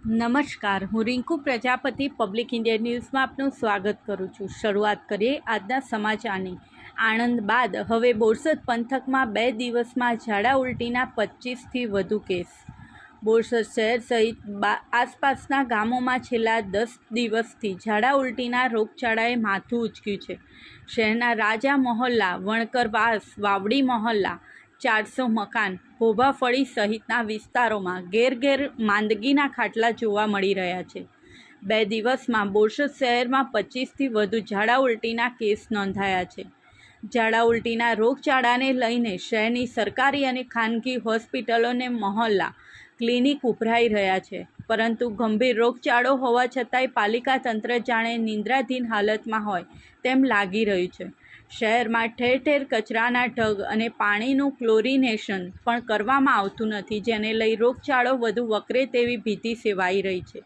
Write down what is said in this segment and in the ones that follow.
નમસ્કાર, હું Rinku Prajapati public India ન્યૂઝમાં આપનું સ્વાગત કરું છું। શરૂઆત કરીએ આજના સમાચારની। આણંદ બાદ હવે બોરસદ પંથકમાં 2 દિવસમાં ઝાડા ઉલટીના 25થી વધુ કેસ। બોરસદ શહેર સહિત આસપાસના ગામોમાં છેલ્લા 10 દિવસથી ઝાડા ઉલટીના રોગચાળાએ માથું ઉંચક્યું છે। શહેરના રાજા મોહલ્લા, વણકરવાસ, વાવડી મોહલ્લા, 400 મકાન, ભોભાફળી સહિતના વિસ્તારોમાં ઘેર ઘેર માંદગીના ખાટલા જોવા મળી રહ્યા છે। 2 દિવસમાં બોરસદ શહેરમાં 25થી વધુ ઝાડા ઉલટીના કેસ નોંધાયા છે। ઝાડા ઉલટીના રોગચાળાને લઈને શહેરની સરકારી અને ખાનગી હોસ્પિટલોને મહોલ્લા ક્લિનિક ઉભરાઈ રહ્યા છે, પરંતુ ગંભીર રોગચાળો હોવા છતાંય પાલિકા તંત્ર જાણે નિંદ્રાધીન હાલતમાં હોય તેમ લાગી રહ્યું છે। શહેરમાં ઠેર ઠેર કચરાના ઢગ અને પાણીનું ક્લોરિનેશન પણ કરવામાં આવતું નથી, જેને લઈ રોગચાળો વધુ વકરે તેવી ભીતિ સેવાઈ રહી છે।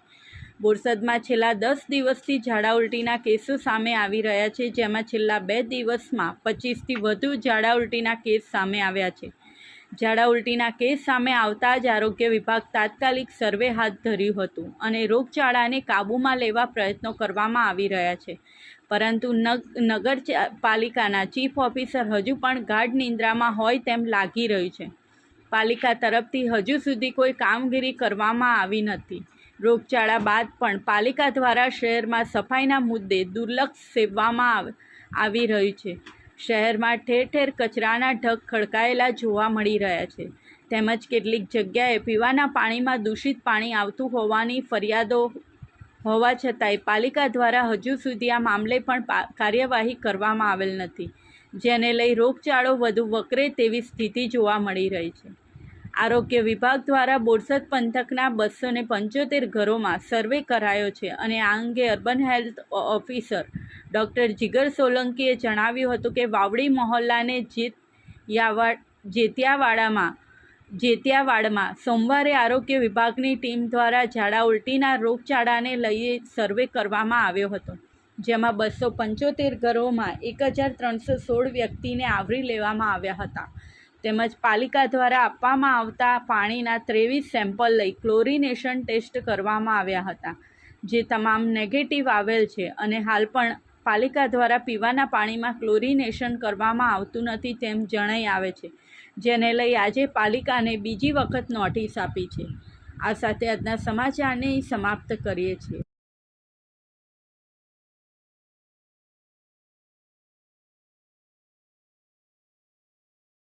બોરસદમાં છેલ્લા 10 દિવસથી ઝાડા ઉલટીના કેસો સામે આવી રહ્યા છે, જેમાં છેલ્લા 2 દિવસમાં 25થી વધુ ઝાડા ઉલટીના કેસ સામે આવ્યા છે। ઝાડા ઉલટીના કેસ સામે આવતા જ આરોગ્ય વિભાગ તાત્કાલિક સર્વે હાથ ધર્યું હતું અને રોગચાળાને કાબૂમાં લેવા પ્રયત્નો કરવામાં આવી રહ્યા છે, પરંતુ નગરપાલિકાના ચીફ ઓફિસર હજુ પણ ગાઢ નિંદ્રામાં હોય તેમ લાગી રહ્યું છે। પાલિકા તરફથી હજુ સુધી કોઈ કામગીરી કરવામાં આવી નથી। રોગચાળા બાદ પણ પાલિકા દ્વારા શહેરમાં સફાઈના મુદ્દે દુર્લક્ષ સેવવામાં આવી રહ્યું છે। શહેરમાં ઠેર ઠેર કચરાના ઢગ ખડકાયેલા જોવા મળી રહ્યા છે, તેમજ કેટલીક જગ્યાએ પીવાના પાણીમાં દૂષિત પાણી આવતું હોવાની ફરિયાદો હોવા છતાંય પાલિકા દ્વારા હજુ સુધી આ મામલે પણ કાર્યવાહી કરવામાં આવેલ નથી, જેને લઈ રોગચાળો વધુ વકરે તેવી સ્થિતિ જોવા મળી રહી છે। આરોગ્ય વિભાગ દ્વારા બોરસદ પંથકના 275 ઘરોમાં સર્વે કરાયો છે અને આ અંગે અર્બન હેલ્થ ઓફિસર ડૉક્ટર જીગર સોલંકીએ જણાવ્યું હતું કે વાવડી મોહલ્લાને જેતિયાવાડમાં સોમવારે આરોગ્ય વિભાગની ટીમ દ્વારા ઝાડા ઉલટીના રોગચાળાને લઈ સર્વે કરવામાં આવ્યો હતો, જેમાં 275 ઘરોમાં 1316 વ્યક્તિને આવરી લેવામાં આવ્યા હતા, તેમજ પાલિકા દ્વારા આપવામાં આવતા પાણીના 23 સેમ્પલ લઈ ક્લોરિનેશન ટેસ્ટ કરવામાં આવ્યા હતા, જે તમામ નેગેટિવ આવેલ છે અને હાલ પણ પાલિકા દ્વારા પીવાના પાણીમાં ક્લોરિનેશન કરવામાં આવતું નથી તેમ જણાઈ આવે છે, જેને લઈ આજે પાલિકાને બીજી વખત નોટિસ આપી છે। આ સાથે આજના સમાચારને સમાપ્ત કરીએ છીએ।